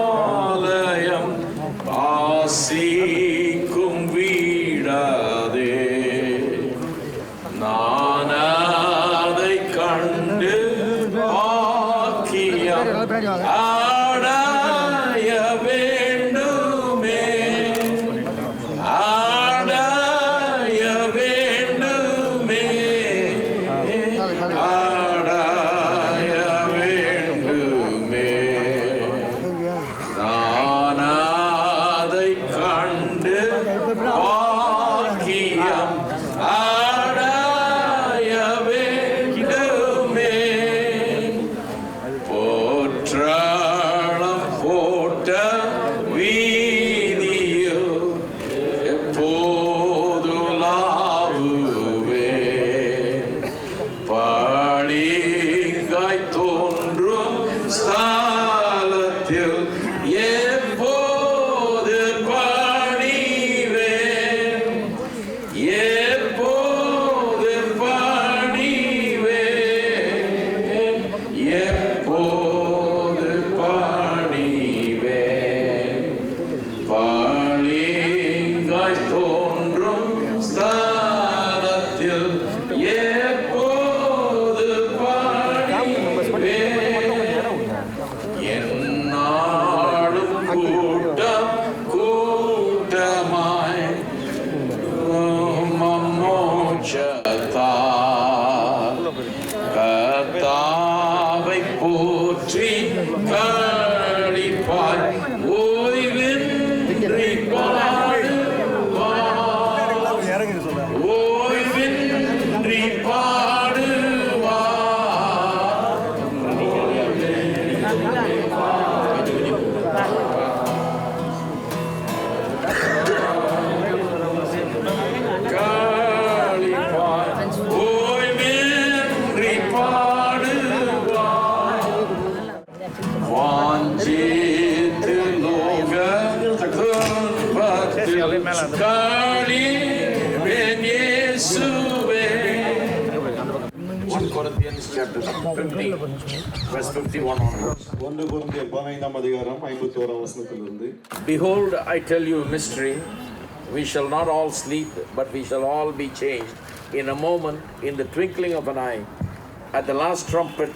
ஆலயம் ஆசிக்கும் வீடாதே, நான் அதை கண்டு பாக்கியம் அடைய வேண்டுமே, அடைய வேண்டுமே, அடைய வேண்டுமே. நான் அதை கண்டு பாக்கியம் அடைய வேண்டுமே. போற்றாளம் போட்ட வீதியோ எப்போதுலாவுவே, பாடிகாய் தோன்றும் ஸ்தலத்தில் எப்போது பணிவேன், எப்போது பணிவேன், எப்போது பணிவேன். பாடிகாய் தோன்றும் ஸ்தலத்தில் எப்போது பணிவேன். என்னாலும் கூட்டம் கூட்டமாய் மோட்சத்தால் கர்த்தாவை போற்றி களிப்பாய் ஓய்வின்றி பாடுவார், ஓய்வின்றி பாடுவார். களிப்பாய் ஓய்வின்றி பாடுவார். வாஞ்சித்து லோக துன்பத்தில் களிப்பேன் இயேசுவே. 1 Corinthians chapter 15 verse 51 onwards. 1 கொரிந்தியர் 15ஆம் அதிகாரம் 51ஆம் வசனத்திலிருந்து, Behold, I tell you a mystery. We shall not all sleep, but we shall all be changed in a moment, in the twinkling of an eye, at the last trumpet.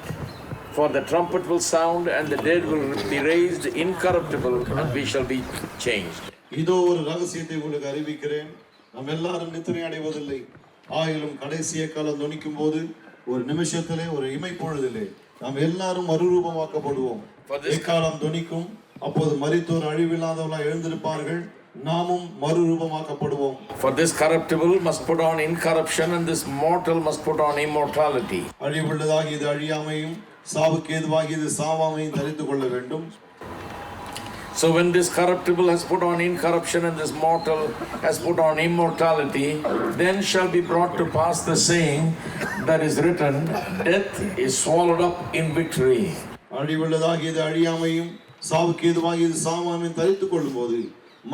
For the trumpet will sound, and the dead will be raised incorruptible, and we shall be changed. இதோ ஒரு ரகசியத்தை உங்களுக்கு அறிவிக்கிறேன். நாம் எல்லாரும் நித்திரை அடைவதில்லை, ஆயிலும் கடைசிய காலம் தொனிக்கும் போது ஒரு நிமிஷத்திலே, ஒரு இமைப்பொழுதிலே நாம் எல்லாரும் மறுரூபமாக்கப்படுவோம். எக்காலம் தொனிக்கும், அப்போது மரித்தோர் அழிவில்லாதவர்களாய் எழுந்திருப்பார்கள், நாமும் மறுரூபமாக்கப்படுவோம். For this corruptible must put on incorruption, and this mortal must put on immortality. அழிவுள்ளதாகி இது அழியாமையும், சாவுக்கு ஏதுவாகி இது சாவாமையும் தரித்துக் கொள்ள வேண்டும். So when this corruptible has put on incorruption and this mortal has put on immortality, then shall be brought to pass the saying that is written, death is swallowed up in victory. அழிவுள்ளதாகி இது அழியாமையும், சாவுக்கு ஏதுவாகி இது சாவாமையும் தரித்துக் கொள்ளும் போது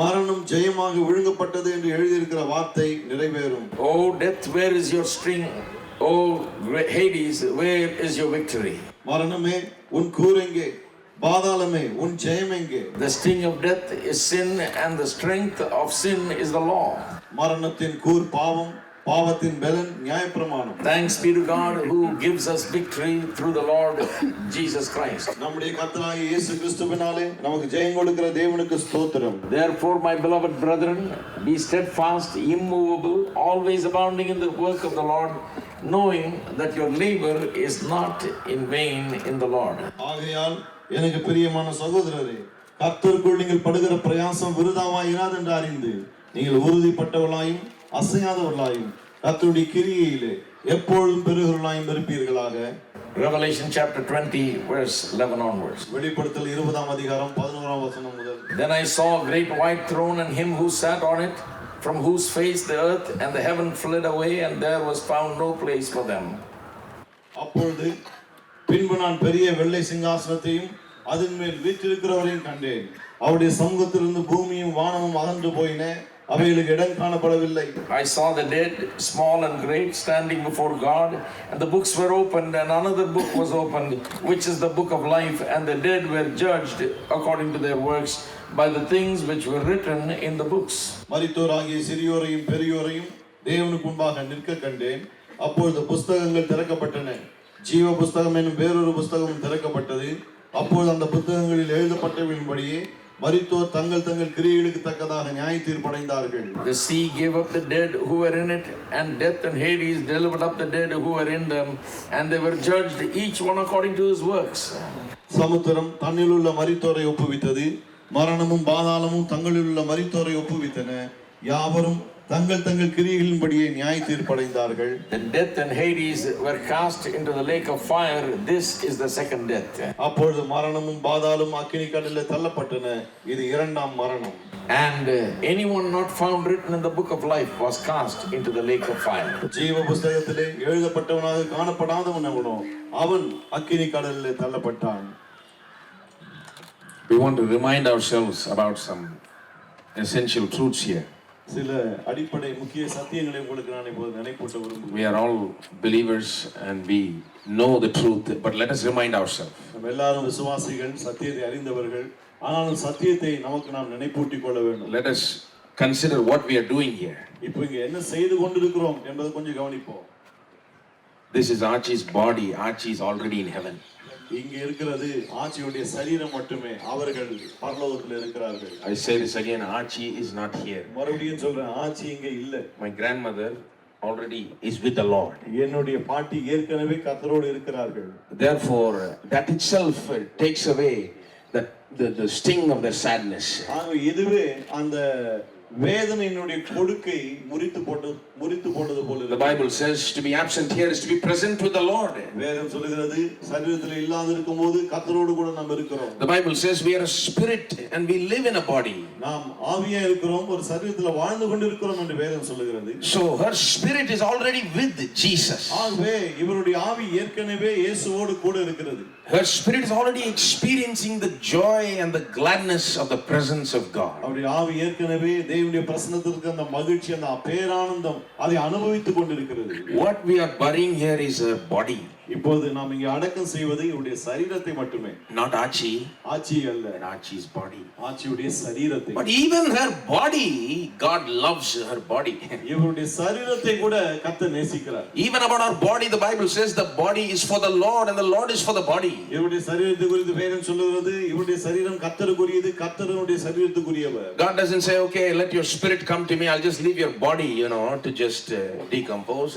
மரணம் ஜெயமாக விழுங்கப்பட்டது என்று எழுதியிருக்கிற வார்த்தை நிறைவேறும். Oh death, where is your sting? Oh Hades, where is your victory? மரணமே உன் கூரெங்கே, பாதாளமே உன் ஜெயம் எங்கே? The sting of death is sin, and the strength of sin is the law. மரணத்தின் கூர் பாவம், பாவத்தின் பலன் நியாயப்பிரமாணம். Thanks be to God who gives us victory through the Lord Jesus Christ. நம்முடைய கர்த்தராகிய இயேசு கிறிஸ்துவினாலே நமக்கு ஜெயம் கொடுக்கிற தேவனுக்கு ஸ்தோத்திரம். Therefore, my beloved brethren, be steadfast, immovable, always abounding in the work of the Lord, knowing that your labor is not in vain in the Lord. ஆகையால் எனக்கு பிரியமான சகோதரரே, கர்த்தருக்குள் நீங்கள் படுகிற பிரயாசம் விருதாவாய் இராது என்று அறிந்து நீங்கள் உறுதிப்பட்டவர்களாயும் அசையாதவர்களாயும் கர்த்தருடைய கிரியையிலே எப்பொழுதும் பெருகிறவர்களாயும் இருப்பீர்களாக. Revelation chapter 20 verse 11 onwards. வெளிப்படுத்தல் 20ஆம் அதிகாரம் 11ஆம் வசனம் முதல். Then I saw a great white throne and him who sat on it, from whose face the earth and the heaven fled away, and there was found no place for them. அப்பொழுது பின்பு நான் பெரிய வெள்ளை சிங்காசனத்தையும் அதன் மேல் வீற்றிருக்கிறவரையும் கண்டேன். அவருடைய சமூகத்திலிருந்து பூமியும் வானமும் அகன்று போயின, அவைகளுக்கு இடம் காணப்படவில்லை. I saw the dead, small and great, standing before God, and the books were opened, and another book was opened, which is the book of life, and the dead were judged according to their works by the things which were written in the books. மரித்தோராகிய சிறியோரையும் பெரியோரையும் தேவனுக்கு முன்பாக நிற்க கண்டேன். அப்பொழுது புஸ்தகங்கள் திறக்கப்பட்டன. ஜீவ புஸ்தகம் என்னும் வேறொரு புஸ்தகம் திறக்கப்பட்டது. அப்பொழுது அந்த புத்தகங்களில் எழுதப்பட்டவைகளின்படியே மரித்தோர் தங்கள் தங்கள் கிரியைகளுக்கு தக்கதாக நியாய தீர்ப்படைந்தார்கள். The sea gave up the dead who were in it, and death and Hades delivered up the dead who were in them, and they were judged each one according to his works. சமுத்திரம் தன்னிலுள்ள மரித்தோரை ஒப்புவித்தது. மரணமும் பாதாளமும் தங்களிலுள்ள மரித்தோரை ஒப்புவித்தன. யாவரும் தங்கள் தங்கள் கிரியைகளின்படியே நியாய தீர்ப்படைந்தார்கள். The death and Hades were cast into the lake of fire. This is the second death. அப்பொழுது மரணமும் பாதாளமும் அக்கினி கடலிலே தள்ளப்பட்டன. இது இரண்டாம் மரணம். And anyone not found written in the book of life was cast into the lake of fire. ஜீவ புஸ்தகத்திலே எழுதப்பட்டவனாக காணப்படாதவன் அவனோ அவன் அக்கினி கடலிலே தள்ளப்பட்டான். We want to remind ourselves about some essential truths here. சில அடிப்படை முக்கிய சத்தியங்களை உங்களுக்கு நான் இப்போது நினைப்பூட்ட விரும்புகிறேன். We are all believers and we know the truth, but let us remind ourselves. நம்ம எல்லாரும் விசுவாசிகள், சத்தியத்தை அறிந்தவர்கள். ஆனாலும் சத்தியத்தை நமக்கு நாம் நினைப்பூட்டிக் கொள்ள வேண்டும். Let us consider what we are doing here. இப்போ இங்க என்ன செய்து கொண்டிருக்கிறோம் என்பதை கொஞ்சம் கவனிப்போம். This is Archie's body. Archie is already in heaven. இங்க இருக்கிறது ஆச்சியுடைய சரீரம் மட்டுமே. அவர்கள் பரலோகத்தில் இருக்கிறார்கள். I say this again, Archie is not here. மறுபடியும் சொல்றேன், ஆச்சி இங்க இல்ல. My grandmother already is with the Lord. என்னுடைய பாட்டி ஏற்கனவே கர்த்தரோடு இருக்கிறார்கள். Therefore, that itself takes away the sting of their sadness. ஆக இதுவே அந்த வேதனையினுடைய கொடுக்கை முறித்து போட்டது போல. The Bible says to be absent here is to be present with the Lord. வேதம் சொல்கிறது சரீரத்தில் இல்லாத இருக்கும்போது கர்த்தரோடு கூட நாம் இருக்கிறோம். The Bible says we are a spirit and we live in a body. நாம் ஆவியா இருக்கிறோம், ஒரு சரீரத்தில் வாழ்ந்து கொண்டிருக்கிறோம் என்று வேதம் சொல்கிறது. So her spirit is already with Jesus. ஆகவே இவருடைய ஆவி ஏற்கனவே இயேசுவோடு கூட இருக்கிறது. Her spirit is already experiencing the joy and the gladness of the presence of God. அவருடைய ஆவி ஏற்கனவே தேவனுடைய பிரசன்னத்திற்கு அந்த மகிழ்ச்சி அந்த பேரானந்தம் அதை அனுபவித்துக் கொண்டிருக்கிறது. What we are burying here is her body. இப்போது நாம் இங்கே அடக்கம் செய்வது இவருடைய சரீரத்தை மட்டுமே. Not Archie. ஆச்சி அல்ல. Archie's body. ஆச்சியுடைய சரீரத்தை. But even her body, God loves her body. இவருடைய சரீரத்தை கூட கர்த்தர் நேசிக்கிறார். Even about our body, the Bible says the body is for the Lord and the Lord is for the body. இவருடைய சரீரத்தை குறித்து வேதம் சொல்லுகிறது, இவருடைய சரீரம் கர்த்தருக்குரியது, கர்த்தருடைய சரீரத்துக்குரியவர். God doesn't say, okay, let your spirit come to me, I'll just leave your body, to just decompose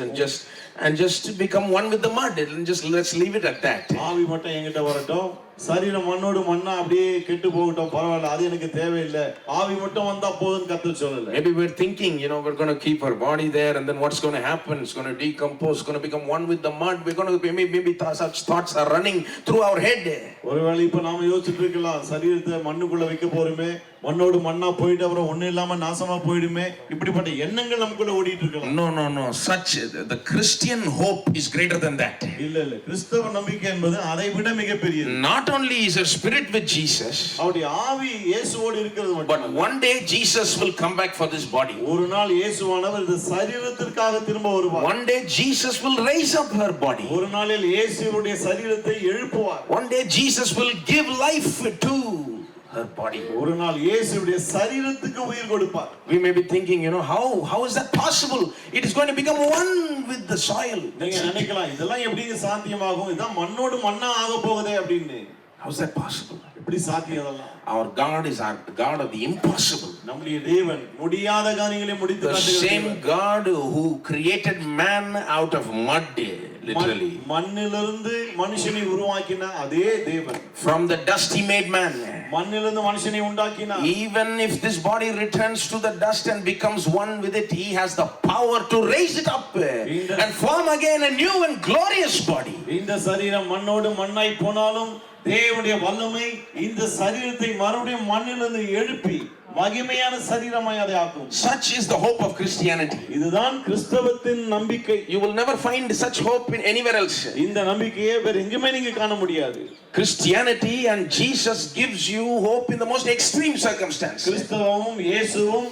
and just become one with the mud and just let's leave it at that. ஆவி மட்டும் என்கிட்ட வரட்டும், சரீரம் மண்ணோடு மண்ணா அப்படியே கெட்டு போகட்டும், பரவாயில்லை, அது எனக்கு தேவையில்லை, ஆவி மட்டும் வந்தா போதும் கர்த்தர் சொல்லல. Maybe we're thinking, we're going to keep our body there and then what's going to happen? It's going to decompose, it's going to become one with the mud. We're going to maybe such thoughts are running through our head. ஒருவேளை இப்ப நாம யோசிச்சுட்டு இருக்கலாம், சரீரத்தை மண்ணுக்குள்ள வைக்க போறோமே, மண்ணோடு மண்ணா போயிட்டு அப்புறம் ஒண்ணு இல்லாம நாசமா போயிடுமே, இப்படிப்பட்ட எண்ணங்கள் நமக்குள்ள ஓடிட்டு இருக்கலாம். No. Such the Christian hope is greater than that. இல்ல கிறிஸ்தவ நம்பிக்கை என்பது அதை விட மிகப்பெரியது. Not only is her spirit with Jesus, அவருடைய ஆவி இயேசுவோடு இருக்கிறது மட்டும். But one day Jesus will come back for this body. ஒரு நாள் இயேசுவானவர் இந்த சரீரத்திற்காக திரும்ப வருவார். One day Jesus will raise up her body. ஒரு நாளில் இயேசுவுடைய சரீரத்தை எழுப்புவார். One day Jesus will give life to her body. ஒரு நாள் இயேசுவுடைய சரீரத்துக்கு உயிர் கொடுப்பார். We may be thinking, how is that possible? It is going to become one with the soil. நீங்க நினைக்கலாம், இதெல்லாம் எப்படிங்க சாத்தியமாகும்? இதான் மண்ணோடு மண்ணா ஆக போகுதே அப்படின்னு. How is that possible? எப்படி சாத்தியம் அதெல்லாம்? Our God is our God of the impossible. நம்முடைய தேவன் முடியாத காரியங்களை முடித்து காட்டுகிறார். The same God who created man out of mud, literally. மண்ணிலிருந்து மனுஷனை உருவாக்கின அதே தேவன். From the dust he made man. மண்ணிலிருந்து மனுஷனை உண்டாக்கினார். Even if this body returns to the dust and becomes one with it, he has the power to raise it up and form again a new and glorious body. இந்த சரீரம் மண்ணோடு மண்ணாய் போனாலும் தேவனுடைய வல்லமை இந்த சரீரத்தை மறுபடியும் மண்ணிலிருந்து எழுப்பி மகிமையான சரீரமாய் அதை ஆக்கும். Such is the hope of Christianity. இதுதான் கிறிஸ்தவத்தின் நம்பிக்கை. You will never find such hope in anywhere else. இந்த நம்பிக்கையை வேற எங்குமே நீங்க காண முடியாது. Christianity and Jesus gives you hope in the most extreme circumstances. கிறிஸ்தவமும் இயேசுவும்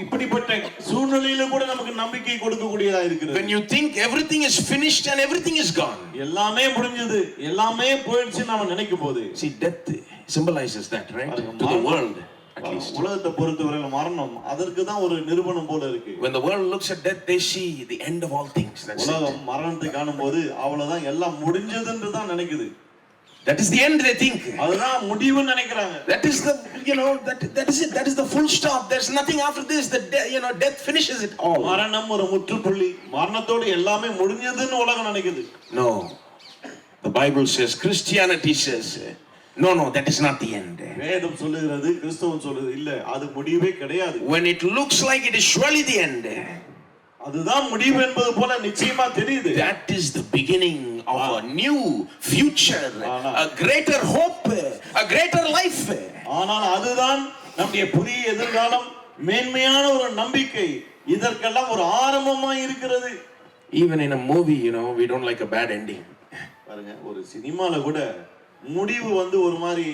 இப்படிப்பட்ட சூழ்நிலையில கூட நமக்கு நம்பிக்கை கொடுக்கக்கூடியதா இருக்கிறது. When you think everything is finished and everything is gone. எல்லாமே முடிஞ்சது, எல்லாமே போயிடுச்சு நாம நினைக்கும் போது. See, death symbolizes that, right? To the world, at least. உலகத்தை பொறுத்தவரையில மரணம் அதற்கு தான் ஒரு நிரூபணம் போல இருக்கு. When the world looks at death, they see the end of all things. That's உலகம் it. மரணத்தை காணும்போது அவ்வளவுதான் எல்லாம் முடிஞ்சதுன்னு தான் நினைக்குது. That is the end, they think. அதுதான் முடிவுன்னு நினைக்கிறாங்க. That is the, that is it. That is the full stop. There's nothing after this. Death finishes it all. மரணம் ஒரு முற்றுப்புள்ளி. மரணத்தோடு எல்லாமே முடிஞ்சதுன்னு உலகம் நினைக்குது. No. The Bible says, Christianity says, no, that is not the end. வேதம் சொல்லுகிறது, கிறிஸ்தவம் சொல்லுது, இல்ல அது முடிவே கிடையாது. When it looks like it is surely the end, அதுதான் முடிவு என்பது போல நிச்சயமா தெரியுது. that is the beginning of a new future, a greater hope, a greater life. ஆனால் அதுதான் நம்முடைய புதிய எதிர்காலம், மேன்மையான ஒரு நம்பிக்கை, இதற்கெல்லாம் ஒரு ஆரம்பமா இருக்கிறது. Even in a movie, we don't like a bad ending. பாருங்க, ஒரு சினிமால கூட முடிவு ஒரு மாதிரி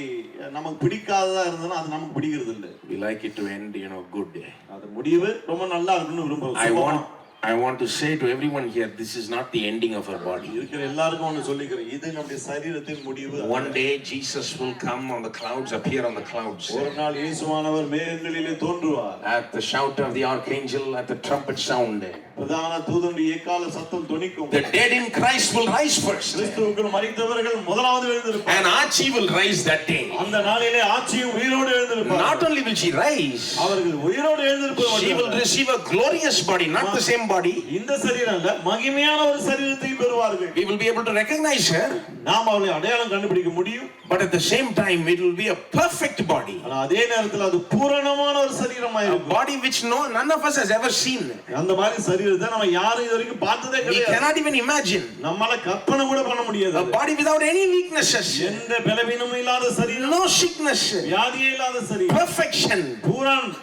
நமக்கு பிடிக்காததா இருந்ததுன்னா அது நமக்கு பிடிக்கிறது இல்ல. We like it to end, good. அது முடிவு ரொம்ப நல்லா இருக்குன்னு விரும்புறோம். I want to say to everyone here, this is not the ending of our body. இருக்கிற எல்லாருக்கும் ஒன்னு சொல்லிக்கிறேன், இது நம்முடைய சரீரத்தின் முடிவு. One day Jesus will come on the clouds, appear on the clouds. ஒரு நாள் இயேசுவானவர் மேகங்களிலே தோன்றுவார். At the shout of the archangel, at the trumpet sound. பிரதான தூதனுடைய எக்கால சத்தம் தொனிக்கும். The dead in Christ will rise first. கிறிஸ்துவுக்குள் மரித்தவர்கள் முதலாவது எழுந்திருப்பார்கள். And Archie will rise that day. அந்த நாளிலே ஆச்சியும் உயிரோடு எழுந்திருப்பார். Not only will she rise, அவர்கள் உயிரோடு எழுந்திருப்பார்கள். she will receive a glorious body, not the same body. இந்த சரீரம் அல்ல, மகிமையான ஒரு சரீரத்தை பெறுவார்கள். We will be able to recognize her. நாம் அவளை அடையாளம் கண்டுபிடிக்க முடியும். But at the same time, it will be a perfect body. ஆனா அதே நேரத்தில் அது பூரணமான ஒரு சரீரமா இருக்கும். A body which none of us has ever seen. அந்த மாதிரி சரீரத்தை நம்ம யாரும் இதுவரைக்கும் பார்த்ததே கிடையாது. We cannot even imagine. நம்மால கற்பனை கூட பண்ண முடியாது. A body without any weaknesses. எந்த பலவீனமும் இல்லாத சரீரம். No sickness. வியாதியே இல்லாத சரீரம். Perfection.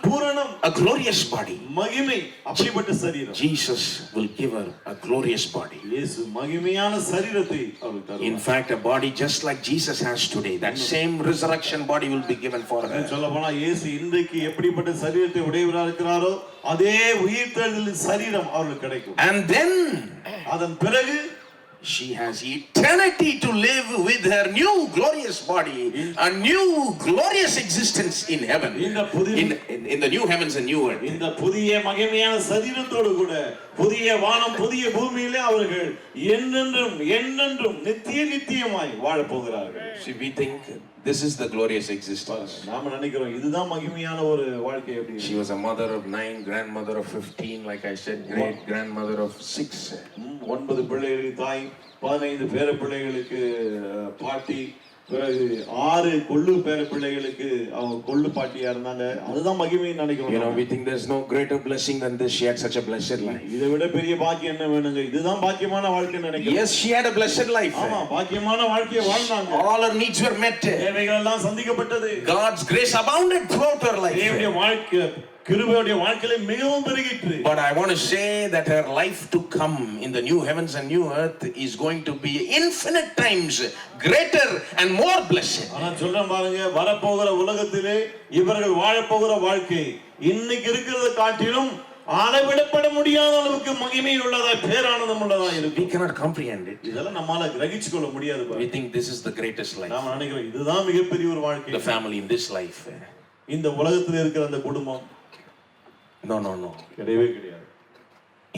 பூரணம். A glorious body. மகிமை, அப்படிப்பட்ட சரீரம். Jesus will give her a glorious body. இயேசு மகிமையான சரீரத்தை அவருக்கு தருவார். In fact, a body just like Jesus has today, that same resurrection body will be given for her. சொல்லப்போனா இயேசு இன்றைக்கு எப்படிப்பட்ட சரீரத்தை உடையவராக இருக்கிறாரோ அதே உயிர்த்தெழுதலின் சரீரம் அவருக்கு கிடைக்கும். And then அதன் பிறகு she has eternity to live with her new glorious body, a new glorious existence in heaven, in the new heavens and new earth. இந்த புதிய மகிமையான சரீரத்தோடு கூட புதிய வானம் புதிய பூமியிலே அவர்கள் என்றென்றும் நித்தியமாய் வாழ போகிறார்கள். See, we think this is the glorious existence. நாம நினைக்கிறோம் இதுதான் மகிமையான ஒரு வாழ்க்கை அப்படி. She was a mother of 9, grandmother of 15, like I said, great grandmother of 6. 9 பிள்ளைகளுக்கு தாய், 15 பேர பிள்ளைகளுக்கு பாட்டி, பிறகு 6 கொள்ளு பேர பிள்ளைகளுக்கு அவங்க கொள்ளு பாட்டியா இருந்தாங்க. அதுதான் மகிமைன்னு நினைக்கிறோம். We think there's no greater blessing than this. She had such a blessed life. இதை விட பெரிய பாக்கியம் என்ன வேணுங்க? இதுதான் பாக்கியமான வாழ்க்கைன்னு நினைக்கிறோம். Yes, she had a blessed life. ஆமா, பாக்கியமான வாழ்க்கையை வாழ்ந்தாங்க. All her needs were met. தேவைகள் எல்லாம் சந்திக்கப்பட்டது. God's grace abounded throughout her life. தேவனுடைய வாழ்க்கை கிருபையுடைய வாழ்க்கையில மிகவும் பெருகிற்று. But I want to say that her life to come in the new heavens and new earth is going to be infinite times greater and more blessed. ஆனா சொல்றேன் பாருங்க, வரப்போகிற உலகத்திலே இவர்கள் வாழப் போகிற வாழ்க்கை இன்னைக்கு இருக்கிறத காட்டிலும் அளவிடப்பட முடியாத அளவுக்கு மகிமை உள்ளதா, பேரானந்தம் உள்ளதா இருக்கு. We cannot comprehend it. இதெல்லாம் நம்மால கிரகிச்சு கொள்ள முடியாது. We think this is the greatest life. நாம நினைக்கிறோம் இதுதான் மிகப்பெரிய ஒரு வாழ்க்கை. The family in this life. இந்த உலகத்தில் இருக்கிற அந்த குடும்பம். No. கிடையவே கிடையாது.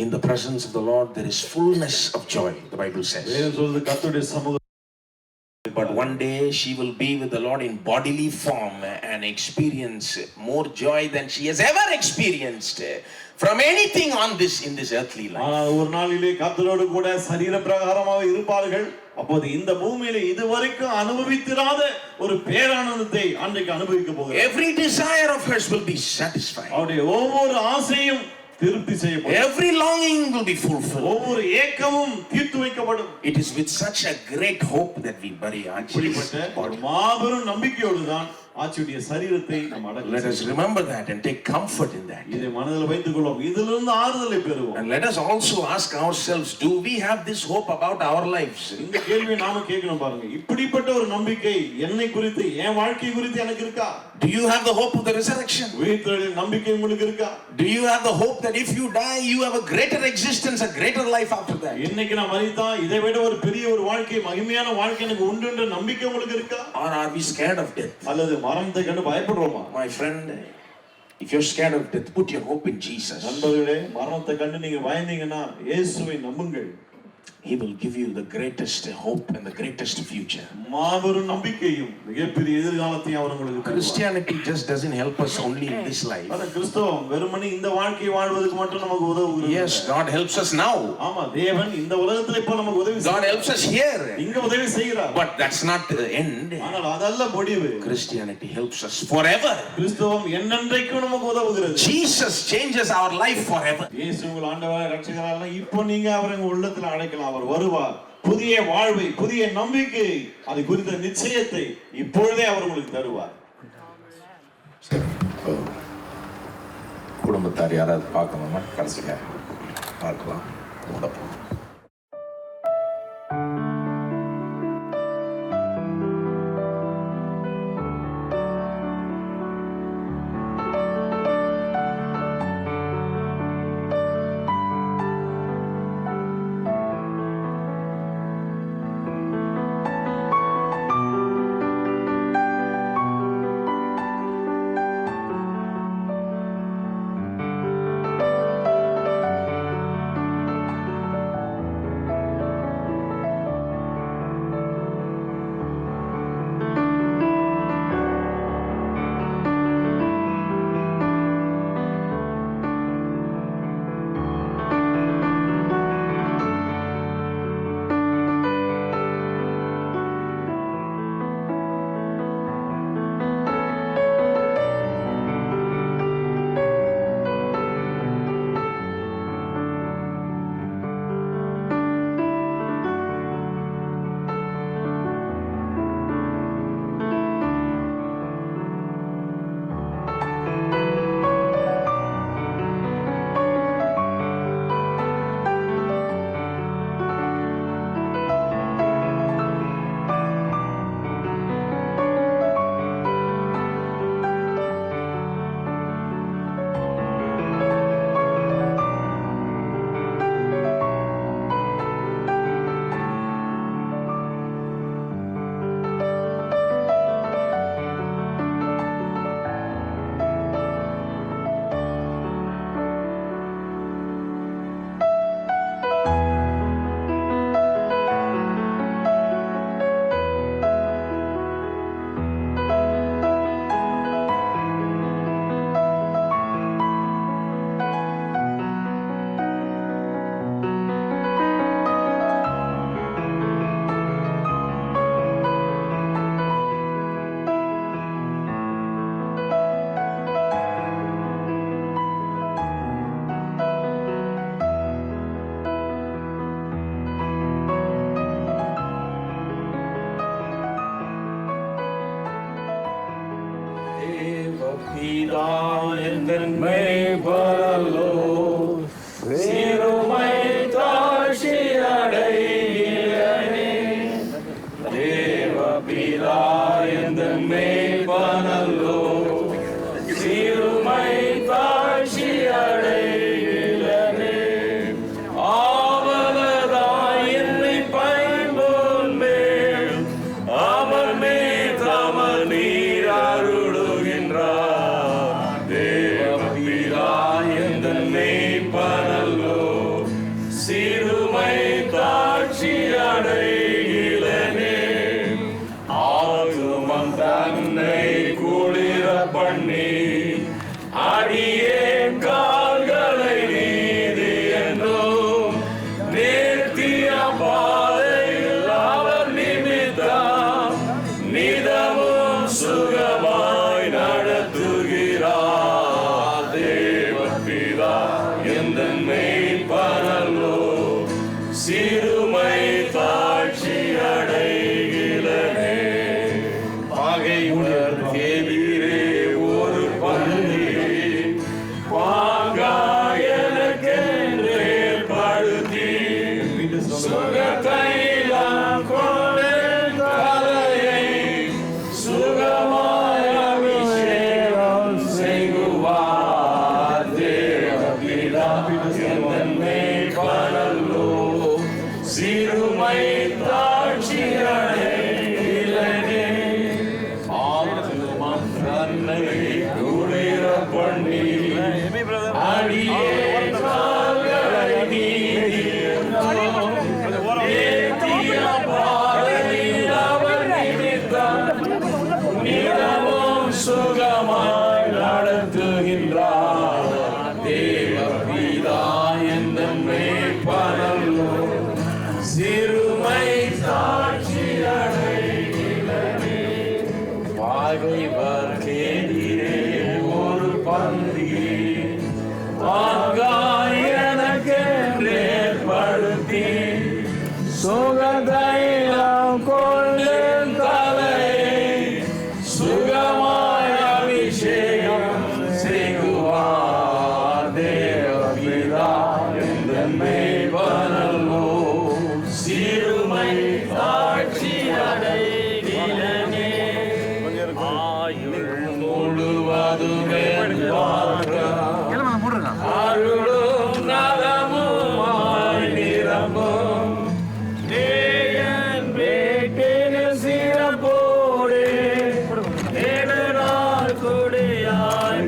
In the presence of the Lord there is fullness of joy, the Bible says. வேதம் சொல்லுது கர்த்தருடைய சமூக. But one day she will be with the Lord in bodily form and experience more joy than she has ever experienced from anything on this in this earthly life. ஆனால் ஒரு நாளிலே கர்த்தரோடு கூட சரீர பிரகாரமாக இருப்பார்கள். அப்போது இந்த பூமியிலே இதுவரைக்கும் அனுபவித்திராத ஒரு பேரானந்தத்தை அன்றைக்கு அனுபவிக்க போகிறார்கள். Every desire of hers will be satisfied. அவருடைய ஒவ்வொரு ஆசையும் திருப்தி செய்யப்படும். Every longing will be fulfilled. ஒவ்வொரு ஏக்கமும் தீர்த்து வைக்கப்படும். It is with such a great hope that we bury Archie. ஒரு மாபெரும் நம்பிக்கையோடு தான் ஆட்சியுடைய சரீரத்தை நாம் அடக்கம் Let us remember that and take comfort in that. இதை மனதில் வைத்துக் கொள்வோம், இதிலிருந்து ஆறுதலை பெறுவோம். And let us also ask ourselves, do we have this hope about our lives? இந்த கேள்வியை நாம கேட்கணும் பாருங்க, இப்படிப்பட்ட ஒரு நம்பிக்கை என்னை குறித்து, என் வாழ்க்கை குறித்து எனக்கு இருக்கா? Do you have the hope of the resurrection? உயிர்த்தெழுதலின் நம்பிக்கை உங்களுக்கு இருக்கா? Do you have the hope that if you die you have a greater existence, a greater life after that? இன்னைக்கு நான் மரித்தா இதை விட ஒரு பெரிய ஒரு வாழ்க்கை, மகிமையான வாழ்க்கை எனக்கு உண்டுன்ற நம்பிக்கை உங்களுக்கு இருக்கா? Or are we scared of death? அல்லது மரணத்தை கண்டு பயப்படுறோமா? My friend, if you're scared of death, put your hope in Jesus. நண்பர்களே, மரணத்தை கண்டு நீங்க பயந்தீங்கன்னா இயேசுவை நம்புங்கள். He will give you the greatest hope and the greatest future. மாபெரும் நம்பிக்கையும் மிகப்பெரிய எதிர்காலத்தையும் அவர் உங்களுக்கு தருவார். Christianity just doesn't help us only in this life. ஆனா கிறிஸ்தவம் வெறுமனே இந்த வாழ்க்கையை வாழ்வதற்கு மட்டும் நமக்கு உதவுகிறது. Yes, God helps us now. ஆமா, தேவன் இந்த உலகத்துல இப்ப நமக்கு உதவி God helps us here. இங்க உதவி செய்கிறார். But that's not the end. ஆனால் அதல்ல முடிவு. Christianity helps us forever. கிறிஸ்தவம் என்னென்றைக்கும் நமக்கு உதவுகிறது. Jesus changes our life forever. இயேசு உங்கள் ஆண்டவராய் இரட்சகராய் இப்போ நீங்க அவரை உங்க உள்ளத்துல அழைக்கலாம். அவர் வருவார். புதிய வாழ்வை, புதிய நம்பிக்கை, அது குறித்த நிச்சயத்தை இப்பொழுதே அவர் உங்களுக்கு தருவார். குடும்பத்தார் யாராவது பார்க்கணுமா? கடைசியா பார்க்கலாம். தன்னை சுகமாய் அபிஷேகம் செய்குவார் தேவபிதா மேய்ப்பனல்லோ சிறுமை தாட்சி அடைகிலனே ஆயுள் முழுவதும் அருளும் நலமுமாய் நிரம்பும் தேயன் வேட்டின சிறப்போடு நேடரால் கொடியாய்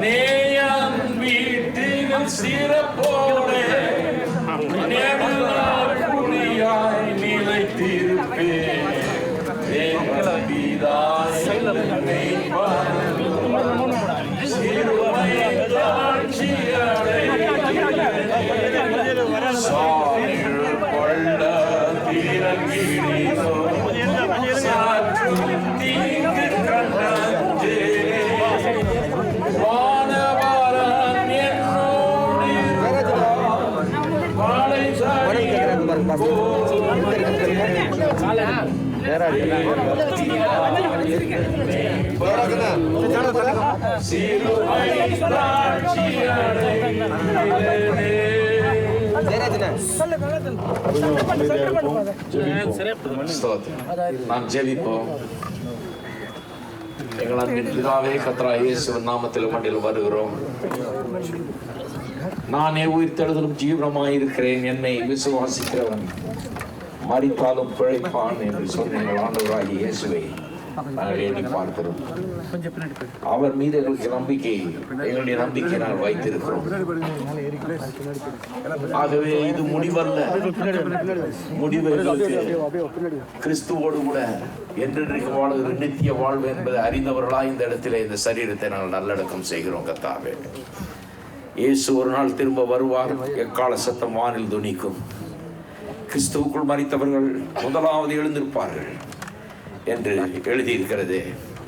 நேயன் வீட்டின் சிறப்போடு நெடுநாள் குடியாய் நிலைத்திருப்பேன் தேவபிதா சிறுமை தாட்சி கொள்ள திறங்கிடோ தீங்கு கண்டே வானவரன் என்னோடு வாழை நாம் ஜெபிப்போம். எங்கள் அன்பின் பிதாவே, கர்த்தராகிய இயேசுவின் நாமத்தில் மண்டியில் வருகிறோம். நானே உயிர்த்தெழுதலும் ஜீவனமாயிருக்கிறேன், என்னை விசுவாசிக்கிறவன் மரித்தாலும் பிழைப்பான் என்று சொன்ன எங்கள் ஆண்டவராகிய இயேசுவை நாங்கள் எண்ணி பார்க்கிறோம். அவர் மீது எங்களுக்கு நம்பிக்கை, எங்களுடைய நம்பிக்கை நாங்கள் வைத்திருக்கிறோம். ஆகவே இது முடிவல்ல, முடிவு கிறிஸ்துவோடு கூட என்றென்றைக்கு வாழ்கிற நித்திய வாழ்வு என்பதை அறிந்தவர்களாய் இந்த இடத்திலே இந்த சரீரத்தை நாங்கள் நல்லடக்கம் செய்கிறோம். கர்த்தாவே, இயேசு ஒரு நாள் திரும்ப வருவார், எக்கால சத்தம் வானில் துணிக்கும். கிறிஸ்துவுக்குள் மரித்தவர்கள் முதலாவது எழுந்திருப்பார்கள் என்று எழுதியிருக்கிறது.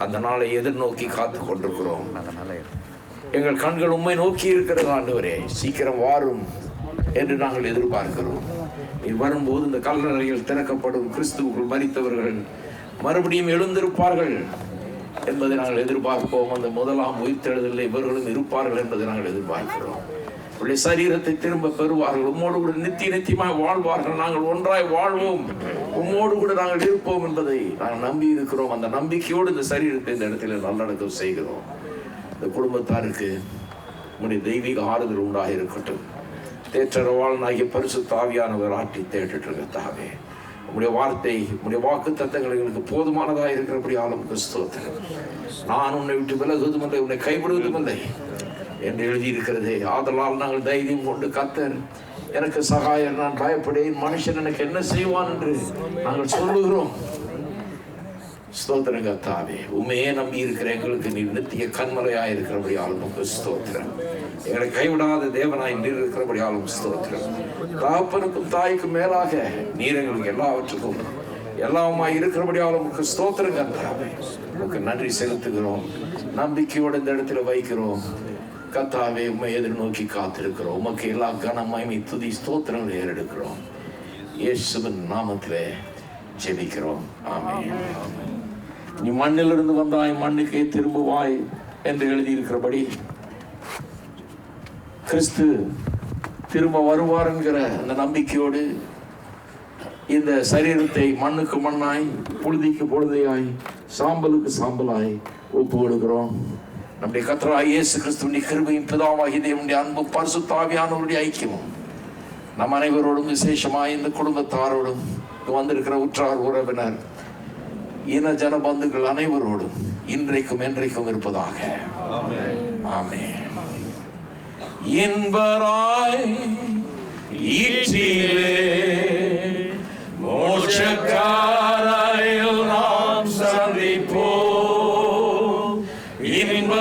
அந்த நாளை எதிர்நோக்கி காத்து கொண்டிருக்கிறோம். எங்கள் கண்கள் உம்மை நோக்கி இருக்கிறது ஆண்டவரே, சீக்கிரம் வாரும் என்று நாங்கள் எதிர்பார்க்கிறோம். நீ வரும்போது இந்த கல்லறைகள் திறக்கப்படும், கிறிஸ்துவுக்குள் மரித்தவர்கள் மறுபடியும் எழுந்திருப்பார்கள் என்பதை நாங்கள் எதிர்பார்ப்போம். அந்த முதலாம் உயிர்த்தெழுதலில் இவர்களும் இருப்பார்கள் என்பதை நாங்கள் எதிர்பார்க்கிறோம். அவருடைய சரீரத்தை திரும்ப பெறுவார்கள், உம்மோடு கூட நித்தியமாய் வாழ்வார்கள். நாங்கள் ஒன்றாய் வாழ்வோம், உம்மோடு கூட நாங்கள் இருப்போம் என்பதை நாங்கள் நம்பி இருக்கிறோம். அந்த நம்பிக்கையோடு இந்த சரீரத்தை இந்த இடத்துல நல்லடக்கம் செய்கிறோம். இந்த குடும்பத்தாருக்கு உங்களுடைய தெய்வீக ஆறுதல் உண்டாக இருக்கட்டும். தேற்றரவாளனாகிய பரிசுத்த ஆவியானவர் ஆற்றி தேட்டுதாவே. உங்களுடைய வார்த்தை, உங்களுடைய வாக்கு தத்தங்கள் எங்களுக்கு போதுமானதாக இருக்கிறபடி ஆளும் கிறிஸ்தவத்தில் நான் உன்னை விட்டு விலகுவதும் இல்லை, உன்னை கைவிடுவதும் இல்லை என்று எழுதியிருக்கிறதே. ஆதலால் நாங்கள் தைரியம் கொண்டு, கர்த்தர் எனக்கு சகாயர், நான் பயப்படேன், மனுஷன் எனக்கு என்ன செய்வான் என்று நாங்கள் சொல்லுகிறோம். ஸ்தோத்திரம் கர்த்தாவே, உண்மையே நம்பி இருக்கிற எங்களுக்கு நீர் நித்திய கண்மலையாய் இருக்கிறபடி ஆளும் ஸ்தோத்திரம். எங்களை கைவிடாத தேவனாய் நீர் இருக்கிறபடி ஆளும் ஸ்தோத்திரம். தகப்பனுக்கும் தாய்க்கும் மேலாக நீர் எங்களுக்கு எல்லாவற்றுக்கும் எல்லாமாய் இருக்கிறபடி ஆளும் ஸ்தோத்திரம் கர்த்தாவே. உங்களுக்கு நன்றி செலுத்துகிறோம், நம்பிக்கையோடு இந்த இடத்துல வைக்கிறோம். கர்த்தாவே, உம்மை எதிர்நோக்கி காத்திருக்கிறோம். உமக்கு எல்லா கனமாய்மை துதி ஸ்தோத்திரங்களை ஏறெடுக்கிறோம். இயேசுவின் நாமத்திலே ஜெபிக்கிறோம், ஆமென். நீ மண்ணிலிருந்து வந்தாய், மண்ணுக்கே திரும்புவாய் என்று எழுதியிருக்கிறபடி கிறிஸ்து திரும்ப வருவார் என்கிற அந்த நம்பிக்கையோடு இந்த சரீரத்தை மண்ணுக்கு மண்ணாய், புழுதிக்கு பொழுதையாய், சாம்பலுக்கு சாம்பலாய் ஒப்பு கொடுக்கிறோம். நம்முடைய கர்த்தராகிய இயேசு கிறிஸ்துவின் கிருபையும் பிதாவாகிய தேவனுடைய அன்பும் பரிசுத்த ஆவியானவருடைய ஐக்கியமும் நம் அனைவரோடும், விசேஷமாய் இந்த குடும்பத்தாரோடும், வந்திருக்கிற உற்றார் உறவினர், இன ஜன பந்துக்கள் அனைவரோடும் இன்றைக்கும் என்றைக்கும் இருப்பதாக. ஆமென். இன்பராய் ஈற்றிலே மோட்சக்காரையில் நாம் சந்தி துதிப்போம் இன்ப